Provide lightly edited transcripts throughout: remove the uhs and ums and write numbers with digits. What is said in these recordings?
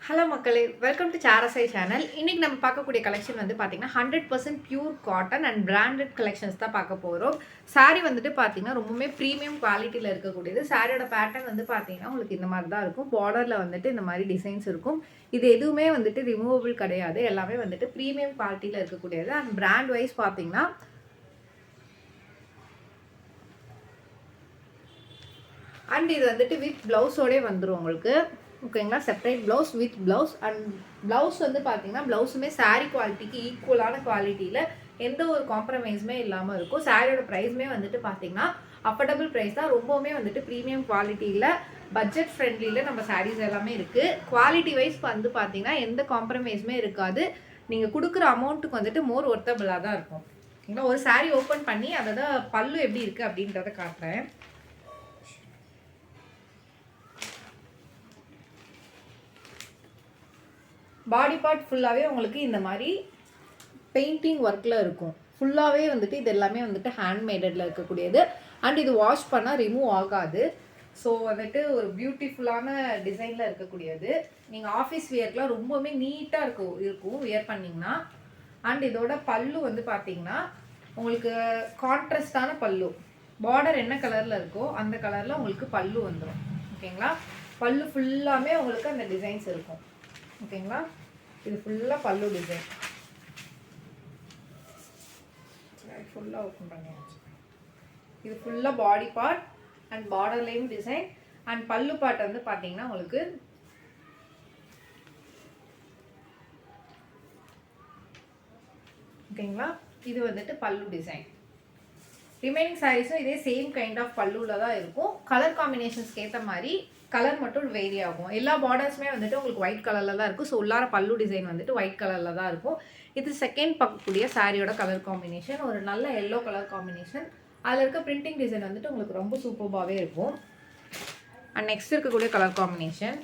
Hello மக்களே, welcome to சாரசாய் channel. இன்றைக்கி நம்ம பார்க்கக்கூடிய கலெக்ஷன் வந்து பார்த்திங்கன்னா 100% pure cotton and branded collections தான் பார்க்க போகிறோம். சாரீ வந்துட்டு பார்த்திங்கன்னா ரொம்பவுமே ப்ரீமியம் குவாலிட்டியில் இருக்கக்கூடியது. சாரியோட பேட்டர்ன் வந்து பார்த்திங்கன்னா உங்களுக்கு இந்த மாதிரி தான் இருக்கும். பார்டரில் வந்துட்டு இந்த மாதிரி டிசைன்ஸ் இருக்கும். இது எதுவுமே வந்துட்டு ரிமூவபிள் கிடையாது. எல்லாமே வந்துட்டு ப்ரீமியம் குவாலிட்டியில் இருக்கக்கூடியது. அண்ட் பிராண்ட் வைஸ் பார்த்திங்கன்னா அண்ட் இது வந்துட்டு வித் ப்ளவுஸோடே வந்துடும் உங்களுக்கு. ஓகேங்களா, separate blouse with blouse. And blouse வந்து பார்த்தீங்கன்னா ப்ளவுஸுமே சாரீ குவாலிட்டிக்கு ஈக்குவலான குவாலிட்டியில் எந்த ஒரு காம்ப்ரமைஸுமே இல்லாமல் இருக்கும். சாரியோட ப்ரைஸுமே வந்துட்டு பார்த்தீங்கன்னா அஃபோர்டபுள் ப்ரைஸ் தான். ரொம்பவுமே வந்துட்டு ப்ரீமியம் குவாலிட்டியில் பட்ஜெட் ஃப்ரெண்ட்லியில் நம்ம சாரீஸ் எல்லாமே இருக்குது. குவாலிட்டி வைஸ் வந்து பார்த்தீங்கன்னா எந்த காம்ப்ரமைஸுமே இருக்காது. நீங்கள் கொடுக்குற அமௌண்ட்டுக்கு வந்துட்டு மோர் ஒர்த்தபிளாக தான் இருக்கும். ஓகேங்களா, ஒரு சாரீ ஓப்பன் பண்ணி அதோட பல்லு எப்படி இருக்குது அப்படின்றத காட்டுறேன். பாடி பார்ட் ஃபுல்லாகவே உங்களுக்கு இந்த மாதிரி பெயிண்டிங் ஒர்க்கில் இருக்கும். ஃபுல்லாகவே வந்துட்டு இது எல்லாமே வந்துட்டு ஹேண்ட்மேடடில் இருக்கக்கூடியது. அண்ட் இது வாஷ் பண்ணால் ரிமூவ் ஆகாது. ஸோ வந்துட்டு ஒரு பியூட்டிஃபுல்லான டிசைனில் இருக்கக்கூடியது. நீங்கள் ஆஃபீஸ் வியர்க்கெலாம் ரொம்பவுமே நீட்டாக இருக்கும் வியர் பண்ணிங்கன்னா. அண்ட் இதோட பல்லு வந்து பார்த்தீங்கன்னா உங்களுக்கு கான்ட்ராஸ்டான பல்லு. பார்டர் என்ன கலரில் இருக்கோ அந்த கலரில் உங்களுக்கு பல்லு வந்துடும். ஓகேங்களா, பல்லு ஃபுல்லாமே உங்களுக்கு அந்த டிசைன்ஸ் இருக்கும். ஓகேங்களா, இது ஃபுல்லாக பல்லு டிசைன். ஃபுல்லாக ஓப்பன் பண்ணியாச்சு. இது ஃபுல்லாக பாடி பார்ட் அண்ட் பார்டர்லையும் டிசைன். அண்ட் பல்லு பார்ட் வந்து பார்த்தீங்கன்னா உங்களுக்கு ஓகேங்களா, இது வந்துட்டு பல்லு டிசைன். ரிமைனிங் சாரீஸும் இதே சேம் கைண்ட் ஆஃப் பல்லுவில் தான் இருக்கும். கலர் காம்பினேஷன்ஸ்க்கு ஏற்ற மாதிரி கலர் மட்டும் வேரி ஆகும். எல்லா பார்டர்ஸுமே வந்துட்டு உங்களுக்கு ஒயிட் கலரில் தான் இருக்கும். ஸோ உள்ளார பல்லு டிசைன் வந்துட்டு ஒயிட் கலரில் தான் இருக்கும். இது செகண்ட் பார்க்கக்கூடிய சாரியோட கலர் காம்பினேஷன். ஒரு நல்ல எல்லோ கலர் காம்பினேஷன். அதில் இருக்க பிரிண்டிங் டிசைன் வந்துட்டு உங்களுக்கு ரொம்ப சூப்பர்பாகவே இருக்கும். அண்ட் நெக்ஸ்ட் இருக்கக்கூடிய கலர் காம்பினேஷன்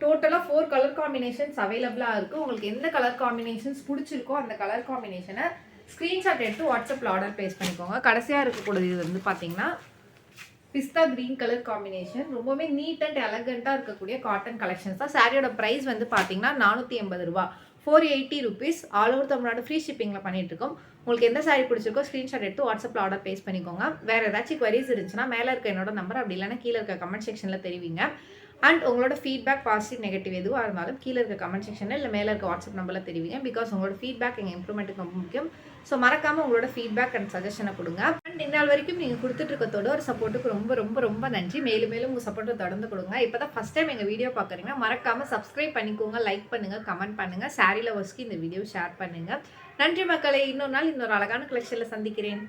டோட்டலாக 4 கலர் காம்பினேஷன்ஸ் அவைலபிளாக இருக்குது. உங்களுக்கு எந்த கலர் காம்பினேஷன்ஸ் பிடிச்சிருக்கோ அந்த கலர் காம்பினேஷனை ஸ்க்ரீன்ஷாட் எடுத்து வாட்ஸ்அப்பில் ஆர்டர் ப்ளேஸ் பண்ணிக்கோங்க. கடைசியாக இருக்கக்கூடியது வந்து பார்த்தீங்கன்னா பிஸ்தா கிரீன் கலர் காம்பினேஷன். ரொம்பவே நீட் அண்ட் எலகண்ட்டாக இருக்கக்கூடிய காட்டன் கலெக்ஷன்ஸ் தான். சாரியோட ப்ரைஸ் வந்து பார்த்தீங்கன்னா 480 ரூபா, 480 rupees. All over Tamil Nadu free ஷிப்பிங்கில் பண்ணிட்டு இருக்கோம். உங்களுக்கு எந்த சாரி பிடிச்சிருக்கோ ஸ்க்ரீன்ஷாட் எடுத்து வாட்ஸ்அப்பில் ஆர்டர் ப்ளேஸ் பண்ணிக்கோங்க. வேறு ஏதாச்சும் குவரிஸ் இருந்துச்சுன்னா மேலே இருக்க என்னோட நம்பர், அப்படி இல்லைன்னா கீழே இருக்க கமெண்ட் செக்ஷனில் தெரிவிங்க. அண்ட் உங்களோட ஃபீட்பேக் பாசிட்டிவ் நெகட்டிவ் எதுவாக இருந்தாலும் கீழே இருக்க கமெண்ட் செக்ஷனில் இல்லை மேலே இருக்க வாட்ஸ்அப் நம்பரில் தெரிவிங்க. பிகாஸ் உங்களோட ஃபீட்பேக் எங்கள் இம்ப்ரூவ்மெண்ட்டுக்கு ரொம்ப முக்கியம். ஸோ மறக்காமல் உங்களோட ஃபீட்பேக் அண்ட் சஜஷனை கொடுங்க. அண்ட் இந்நாள் வரைக்கும் நீங்கள் கொடுத்துட்டு இருக்கத்தோட ஒரு சப்போர்ட்டுக்கு ரொம்ப ரொம்ப ரொம்ப நன்றி. மேலும் மேலும் உங்கள் சப்போர்ட்டை தொடர்ந்து கொடுங்க. இப்போ தான் ஃபஸ்ட் டைம் எங்கள் வீடியோ பார்க்குறீங்கன்னா மறக்காமல் சப்ஸ்கிரைப் பண்ணிக்கோங்க, லைக் பண்ணுங்கள், கமெண்ட் பண்ணுங்கள், சாரி லவர்ஸ்க்கு இந்த வீடியோ ஷேர் பண்ணுங்கள். நன்றி மக்களே. இன்னொரு நாள் இன்னொரு அழகான கலெக்ஷனில் சந்திக்கிறேன்.